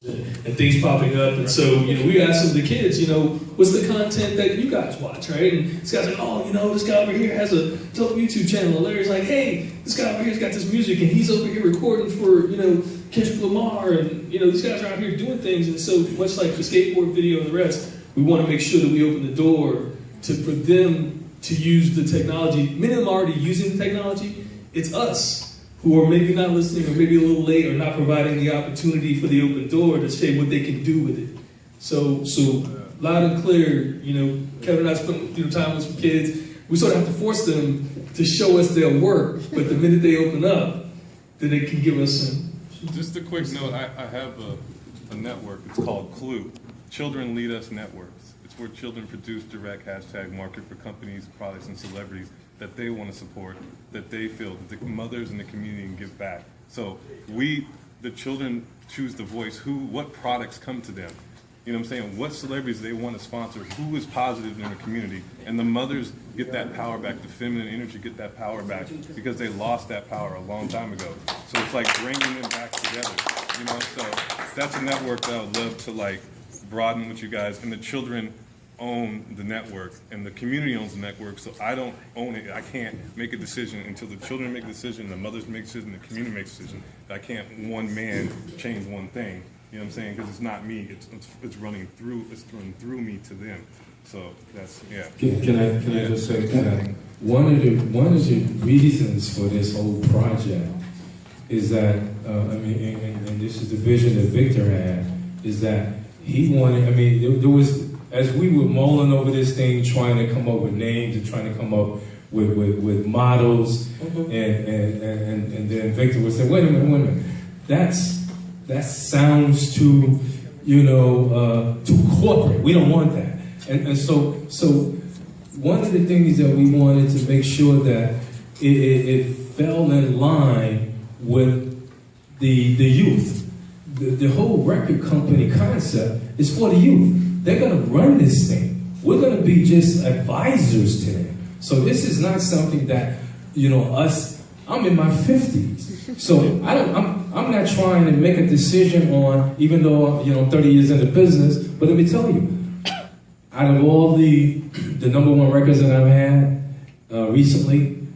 and things popping up. And so, we asked some of the kids, what's the content that you guys watch, right? And this guy's like, oh, this guy over here has a dope YouTube channel. And Larry's like, hey, this guy over here's got this music, and he's over here recording for, Kendrick Lamar, and, these guys are out here doing things. And so, much like the skateboard video and the rest, we want to make sure that we open the door for them to use the technology. Many of them are already using the technology. It's us who are maybe not listening or maybe a little late or not providing the opportunity for the open door to say what they can do with it. So loud and clear, Kevin and I spent time with some kids. We sort of have to force them to show us their work, but the minute they open up, then they can give us some. Just a quick note, I have a network, it's called Clue, Children Lead Us Networks. It's where children produce direct #market for companies, products, and celebrities that they want to support, that they feel that the mothers in the community can give back. So the children choose the voice, what products come to them. You know what I'm saying? What celebrities they want to sponsor, who is positive in the community. And the mothers get that power back, the feminine energy get that power back because they lost that power a long time ago. So it's like bringing them back together, So that's a network that I would love to broaden with you guys. And the children own the network and the community owns the network, so I don't own it. I can't make a decision until the children make a decision, the mothers make a decision, the community makes a decision. I can't one man change one thing, you know what I'm saying? Because it's not me, it's running through me to them. So that's, yeah. Can I just say that one of the reasons for this whole project is that, and this is the vision that Victor had, is that he wanted, there was, as we were mulling over this thing, trying to come up with names and trying to come up with models, and then Victor would say, wait a minute, that sounds too, too corporate. We don't want that. And so one of the things that we wanted to make sure that it fell in line with the youth. The whole record company concept is for the youth. They're going to run this thing. We're going to be just advisors to them. So this is not something that, I'm in my 50s. So I'm not trying to make a decision on, even though, I'm 30 years in the business, but let me tell you, out of all the #1 records that I've had recently,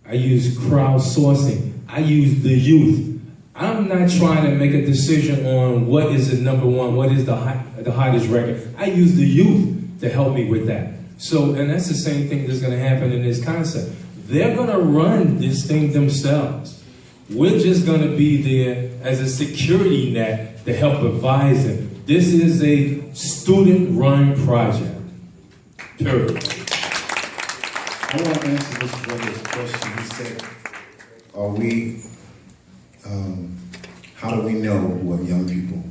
I use crowdsourcing. I use the youth. I'm not trying to make a decision on what is the #1, what is the hottest record. I use the youth to help me with that. So, and that's the same thing that's going to happen in this concept. They're going to run this thing themselves. We're just going to be there as a security net to help advise them. This is a student-run project. Period. I want to answer this brother's question. He said, how do we know what young people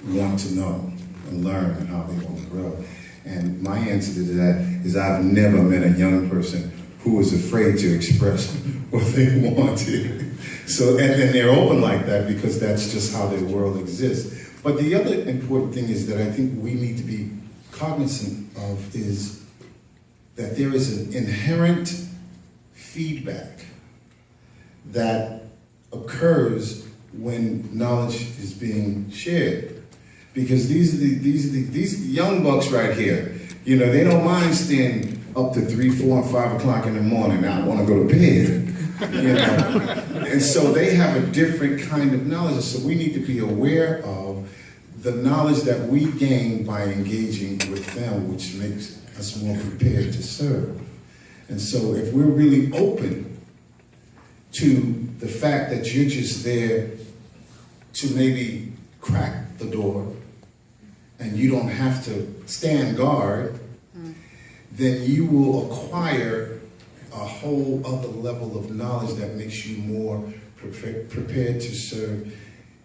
want to know and learn and how they want to grow? And my answer to that is I've never met a young person who was afraid to express what they wanted. So, and they're open like that because that's just how their world exists. But the other important thing is that I think we need to be cognizant of is that there is an inherent feedback that occurs when knowledge is being shared. Because these young bucks right here, they don't mind staying up to 3, 4, and 5 o'clock in the morning. I want to go to bed. And so they have a different kind of knowledge. So we need to be aware of the knowledge that we gain by engaging with them, which makes us more prepared to serve. And so if we're really open to the fact that you're just there to maybe crack the door and you don't have to stand guard, then you will acquire a whole other level of knowledge that makes you more prepared to serve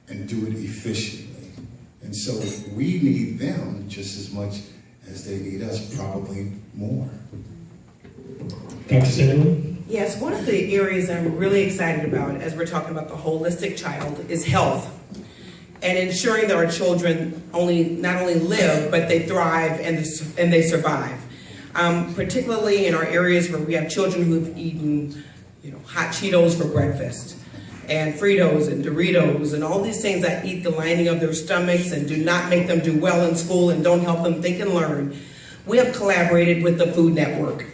and do it efficiently. And so we need them just as much as they need us, probably more. Dr. Sandlin? Yes, one of the areas I'm really excited about as we're talking about the holistic child is health and ensuring that our children not only live, but they thrive and they survive. Particularly in our areas where we have children who've eaten hot Cheetos for breakfast. and Fritos and Doritos and all these things that eat the lining of their stomachs and do not make them do well in school and don't help them think and learn, we have collaborated with the Food Network.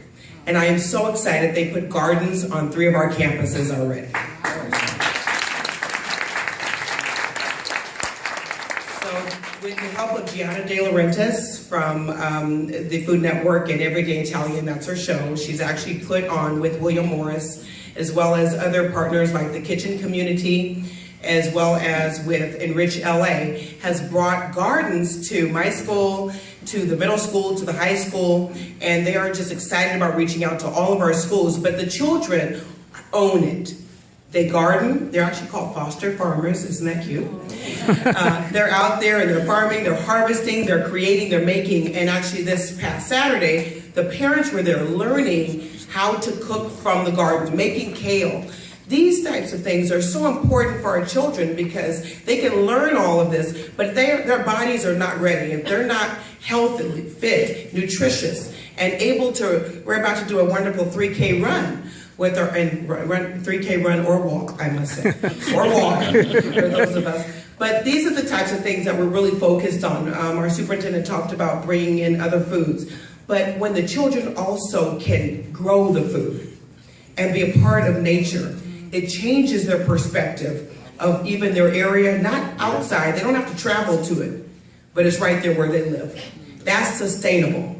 And I am so excited they put gardens on 3 of our campuses already. So with the help of Gianna De Laurentiis from the Food Network and Everyday Italian, that's her show, she's actually put on with William Morris, as well as other partners like the Kitchen Community, as well as with Enrich LA, has brought gardens to my school, to the middle school, to the high school, and they are just excited about reaching out to all of our schools. But the children own it. They garden. They're actually called foster farmers. Isn't that cute? They're out there and they're farming, they're harvesting, they're creating, they're making. And actually this past Saturday, the parents were there learning how to cook from the garden, making kale. These types of things are so important for our children because they can learn all of this, but if their bodies are not ready, if they're not healthy, fit, nutritious, and able to, we're about to do a wonderful 3K run with our, and run 3K run or walk, I must say, or walk for those of us. But these are the types of things that we're really focused on. Our superintendent talked about bringing in other foods, but when the children also can grow the food and be a part of nature, it changes their perspective of even their area, not outside. They don't have to travel to it, but it's right there where they live. That's sustainable.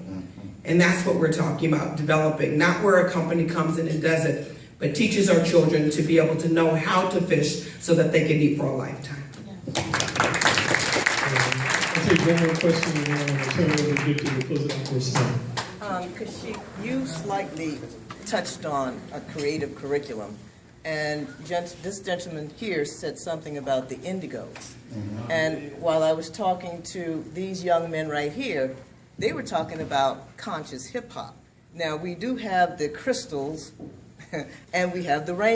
And that's what we're talking about, developing, not where a company comes in and does it, but teaches our children to be able to know how to fish so that they can eat for a lifetime. I'll take one more question and then I'm going to turn it over to Victor to close it out for us. Because you slightly touched on a creative curriculum. And this gentleman here said something about the indigos. And while I was talking to these young men right here, they were talking about conscious hip hop. Now we do have the crystals and we have the rain.